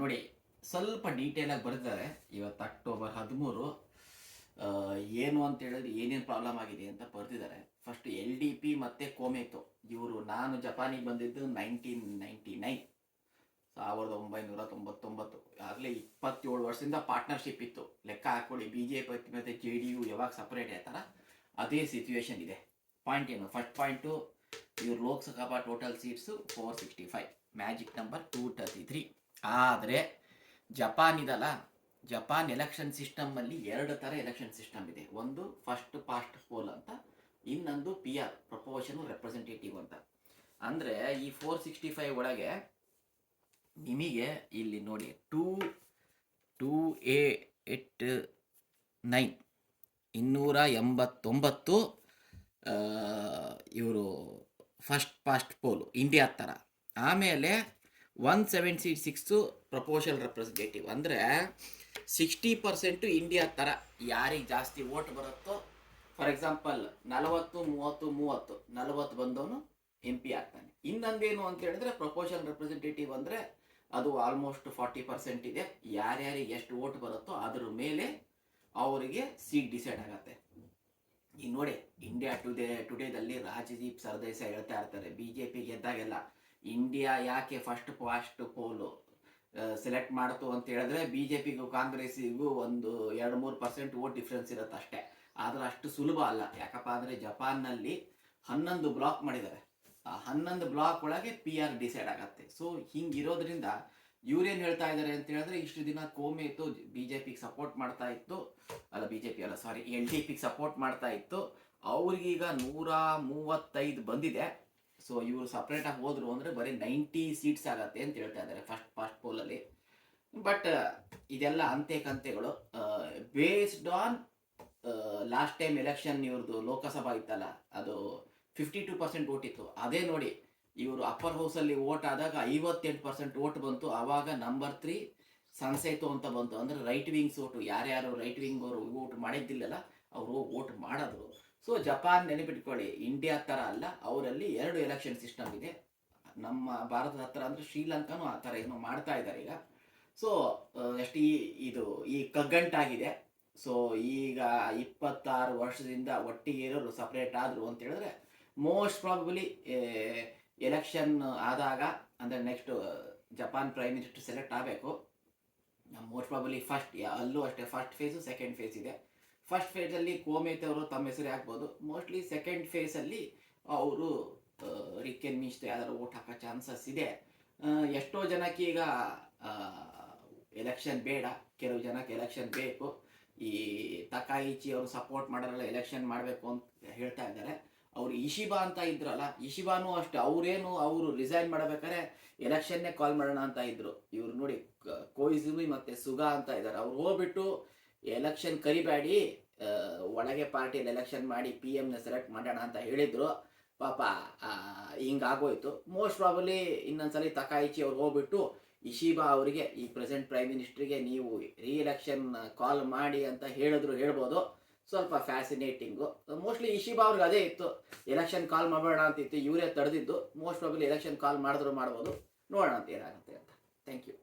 ನೋಡಿ ಸ್ವಲ್ಪ ಡೀಟೇಲಾಗಿ ಬರೆದಿದ್ದಾರೆ. ಇವತ್ತು ಅಕ್ಟೋಬರ್ 13. ಏನು ಅಂತ ಹೇಳಿದ್ರೆ ಏನೇನು ಪ್ರಾಬ್ಲಮ್ ಆಗಿದೆ ಅಂತ ಬರೆದಿದ್ದಾರೆ. ಫಸ್ಟ್ LDP ಮತ್ತು ಕೋಮೆತೋ ಇವರು, ನಾನು ಜಪಾನಿಗೆ ಬಂದಿದ್ದು 1999, 1999. ಆಗಲೇ 27 ವರ್ಷದಿಂದ ಪಾರ್ಟ್ನರ್ಶಿಪ್ ಇತ್ತು. ಲೆಕ್ಕ ಹಾಕೊಳ್ಳಿ, BJP ಮತ್ತು JDU ಯಾವಾಗ ಸಪ್ರೇಟ್ ಆಯ್ತಾರ ಅದೇ ಸಿಚುವೇಶನ್ ಇದೆ. ಪಾಯಿಂಟ್ ಏನು? ಫಸ್ಟ್ ಪಾಯಿಂಟು, ಇವ್ರು Lok Sabha total seats 465, magic number 233. ಆದರೆ ಜಪಾನ್ ಇದಲ್ಲ, ಜಪಾನ್ ಎಲೆಕ್ಷನ್ ಸಿಸ್ಟಮಲ್ಲಿ 2 ಥರ ಎಲೆಕ್ಷನ್ ಸಿಸ್ಟಮ್ ಇದೆ. ಒಂದು ಫಸ್ಟ್ ಪಾಸ್ಟ್ ಪೋಲ್ ಅಂತ, ಇನ್ನೊಂದು PR, ಪ್ರಪೋರ್ಷನಲ್ ರೆಪ್ರೆಸೆಂಟೇಟಿವ್ ಅಂತ. ಅಂದರೆ ಈ 465 ಒಳಗೆ ನಿಮಗೆ ಇಲ್ಲಿ ನೋಡಿ 289 289 ಇವರು ಫಸ್ಟ್ ಪಾಸ್ಟ್ ಪೋಲು ಇಂಡಿಯಾ ಥರ. ಆಮೇಲೆ 176 ಪ್ರಪೋರ್ಷನಲ್ ರೆಪ್ರೆಸೆಂಟೇಟಿವ್. ಅಂದರೆ 60% ಇಂಡಿಯಾ ಥರ. ಯಾರಿಗೆ ಜಾಸ್ತಿ ವೋಟ್ ಬರುತ್ತೋ, ಫಾರ್ ಎಕ್ಸಾಂಪಲ್ 40 30 30, 40 ಬಂದವನು MP ಆಗ್ತಾನೆ. ಇನ್ನೊಂದೇನು ಅಂತ ಹೇಳಿದ್ರೆ ಪ್ರಪೋರ್ಷನಲ್ ರೆಪ್ರೆಸೆಂಟೇಟಿವ್ ಅಂದರೆ ಅದು ಆಲ್ಮೋಸ್ಟ್ 40% ಇದೆ. ಯಾರ್ಯಾರಿಗೆ ಎಷ್ಟು ವೋಟ್ ಬರುತ್ತೋ ಅದ್ರ ಮೇಲೆ ಅವರಿಗೆ ಸೀಟ್ ಡಿಸೈಡ್ ಆಗುತ್ತೆ. ಈಗ ನೋಡಿ, ಇಂಡಿಯಾ ಟುಡೇದಲ್ಲಿ ರಾಜದೀಪ್ ಸರ್ದೇಸಾಯಿ ಹೇಳ್ತಾ ಇರ್ತಾರೆ, BJP ಗೆದ್ದಾಗೆಲ್ಲ ಇಂಡಿಯಾ ಯಾಕೆ ಫಸ್ಟ್ ಪಾಸ್ಟ್ ಪೋಲು ಸೆಲೆಕ್ಟ್ ಮಾಡ್ತು ಅಂತ ಹೇಳಿದ್ರೆ BJPಗೂ ಕಾಂಗ್ರೆಸ್ಸಿಗೂ ಒಂದು 2-3% ವೋಟ್ ಡಿಫ್ರೆನ್ಸ್ ಇರುತ್ತೆ ಅಷ್ಟೇ. ಆದರೆ ಅಷ್ಟು ಸುಲಭ ಅಲ್ಲ. ಯಾಕಪ್ಪ ಅಂದರೆ ಜಪಾನ್ನಲ್ಲಿ 11 ಬ್ಲಾಕ್ ಮಾಡಿದ್ದಾರೆ. ಆ 11 ಬ್ಲಾಕ್ ಒಳಗೆ PR ಡಿಸೈಡ್ ಆಗತ್ತೆ. ಸೊ ಹಿಂಗಿರೋದ್ರಿಂದ ಇವ್ರೇನು ಹೇಳ್ತಾ ಇದ್ದಾರೆ ಅಂತ ಹೇಳಿದ್ರೆ, ಇಷ್ಟು ದಿನ ಕೋಮೆತೋ BJPಗೆ ಸಪೋರ್ಟ್ ಮಾಡ್ತಾ ಇತ್ತು, LDPಗೆ ಸಪೋರ್ಟ್ ಮಾಡ್ತಾ ಇತ್ತು. ಅವ್ರಿಗೀಗ 135 ಬಂದಿದೆ. ಸೊ ಇವರು ಸಪ್ರೇಟಾಗಿ ಹೋದ್ರು ಅಂದರೆ ಬರೀ 90 ಸೀಟ್ಸ್ ಆಗತ್ತೆ ಅಂತ ಹೇಳ್ತಾ ಇದ್ದಾರೆ ಫಸ್ಟ್ ಪಾಸ್ಟ್ ಪೋಲಲ್ಲಿ. ಬಟ್ ಇದೆಲ್ಲ ಅಂತೆಕಂತೆಗಳು. Based on last time election ಇವ್ರದ್ದು ಲೋಕಸಭಾ ಇತ್ತಲ್ಲ, ಅದು 52% ವೋಟ್ ಇತ್ತು. ಅದೇ ನೋಡಿ, ಇವರು ಅಪ್ಪರ್ ಹೌಸಲ್ಲಿ ವೋಟ್ ಆದಾಗ 58% ವೋಟ್ ಬಂತು. ಆವಾಗ ನಂಬರ್ 3 ಸಂಸೇತು ಅಂತ ಬಂತು. ಅಂದರೆ ರೈಟ್ ವಿಂಗ್ಸ್ ವೋಟು. ಯಾರ್ಯಾರು ರೈಟ್ ವಿಂಗ್ ಅವರು ವೋಟ್ ಮಾಡಿದ್ದಿಲ್ಲಲ್ಲ, ಅವರು ವೋಟ್ ಮಾಡಿದ್ರು. ಸೊ ಜಪಾನ್ ನೆನಪಿಟ್ಕೊಳ್ಳಿ, ಇಂಡಿಯಾ ಥರ ಅಲ್ಲ, ಅವರಲ್ಲಿ 2 ಎಲೆಕ್ಷನ್ ಸಿಸ್ಟಮ್ ಇದೆ. ನಮ್ಮ ಭಾರತದ ಹತ್ರ ಅಂದರೆ ಶ್ರೀಲಂಕಾನು ಆ ಥರ ಏನೋ ಮಾಡ್ತಾ ಇದ್ದಾರೆ ಈಗ. ಸೊ ಎಷ್ಟು ಈ ಕಗ್ಗಂಟಾಗಿದೆ. ಸೊ ಈಗ 26 ವರ್ಷದಿಂದ ಒಟ್ಟಿಗೆ ಇರೋರು ಸಪ್ರೇಟ್ ಆದರು ಅಂತ ಹೇಳಿದ್ರೆ, ಮೋಸ್ಟ್ ಪ್ರಾಬಬಲಿ ಎಲೆಕ್ಷನ್ ಆದಾಗ, ಅಂದರೆ next Japan prime minister select ಆಗಬೇಕು. ಮೋಸ್ಟ್ ಪ್ರಾಬಲಿ ಅಲ್ಲೂ ಅಷ್ಟೇ ಫಸ್ಟ್ ಫೇಸು ಸೆಕೆಂಡ್ ಫೇಸ್ ಇದೆ. ಫಸ್ಟ್ ಫೇಸಲ್ಲಿ ಕೋಮೆತೋ ಅವರು ತಮ್ಮ ಹೆಸರು ಹಾಕ್ಬೋದು. ಮೋಸ್ಟ್ಲಿ ಸೆಕೆಂಡ್ ಫೇಸಲ್ಲಿ ಅವರು ರಿಕೆನ್ ಮಿಸ್ಟ್ ಯಾವ್ದಾದ್ರು ವೋಟ್ ಹಾಕೋ ಚಾನ್ಸಸ್ ಇದೆ. ಎಷ್ಟೋ ಜನಕ್ಕೆ ಈಗ ಎಲೆಕ್ಷನ್ ಬೇಡ, ಕೆಲವು ಜನಕ್ಕೆ ಎಲೆಕ್ಷನ್ ಬೇಕು. ಈ ತಕಾಯಿಚಿ ಅವರು ಸಪೋರ್ಟ್ ಮಾಡೋರೆಲ್ಲ ಎಲೆಕ್ಷನ್ ಮಾಡಬೇಕು ಅಂತ ಹೇಳ್ತಾ ಇದ್ದಾರೆ. ಅವರು ಇಶಿಬಾ ಅಂತ ಇದ್ರಲ್ಲ, ಇಶಿಬಾನು ಅಷ್ಟೇ, ಅವರು ರಿಸೈನ್ ಮಾಡಬೇಕಾದ್ರೆ ಎಲೆಕ್ಷನ್ನೇ ಕಾಲ್ ಮಾಡೋಣ ಅಂತ ಇದ್ರು. ಇವ್ರು ನೋಡಿ, ಕೊಯಿಜುಮಿ ಮತ್ತು ಸುಗಾ ಅಂತ ಇದ್ದಾರೆ. ಅವ್ರು ಹೋಗ್ಬಿಟ್ಟು ಎಲೆಕ್ಷನ್ ಕರಿಬೇಡಿ, ಒಳಗೆ ಪಾರ್ಟಿಯಲ್ಲಿ ಎಲೆಕ್ಷನ್ ಮಾಡಿ PM ಸೆಲೆಕ್ಟ್ ಮಾಡೋಣ ಅಂತ ಹೇಳಿದ್ರು. ಪಾಪ ಹಿಂಗಾಗೋಯ್ತು. ಮೋಸ್ಟ್ ಪ್ರಾಬಲಿ ಇನ್ನೊಂದ್ಸಲಿ ತಕಾಯಿಚಿ ಅವ್ರು ಹೋಗ್ಬಿಟ್ಟು ಇಶಿಬಾ ಅವರಿಗೆ, ಈ ಪ್ರೆಸೆಂಟ್ ಪ್ರೈಮ್ ಮಿನಿಸ್ಟ್ರಿಗೆ ನೀವು ಎಲೆಕ್ಷನ್ ಕಾಲ್ ಮಾಡಿ ಅಂತ ಹೇಳ್ಬೋದು. ಸ್ವಲ್ಪ ಫ್ಯಾಸಿನೇಟಿಂಗು. ಮೋಸ್ಟ್ಲಿ ಇಶಿಬಾ ಅವ್ರಿಗೆ ಅದೇ ಇತ್ತು, ಎಲೆಕ್ಷನ್ ಕಾಲ್ ಮಾಡಬೇಡ ಅಂತಿತ್ತು. ಇವರೇ ತಡೆದಿದ್ದು. ಮೋಸ್ಟ್ ಪ್ರಾಬಲಿ ಎಲೆಕ್ಷನ್ ಕಾಲ್ ಮಾಡಿದ್ರು ಮಾಡ್ಬೋದು. ನೋಡೋಣ ಅಂತ ಏನಾಗುತ್ತೆ ಅಂತ. Thank you.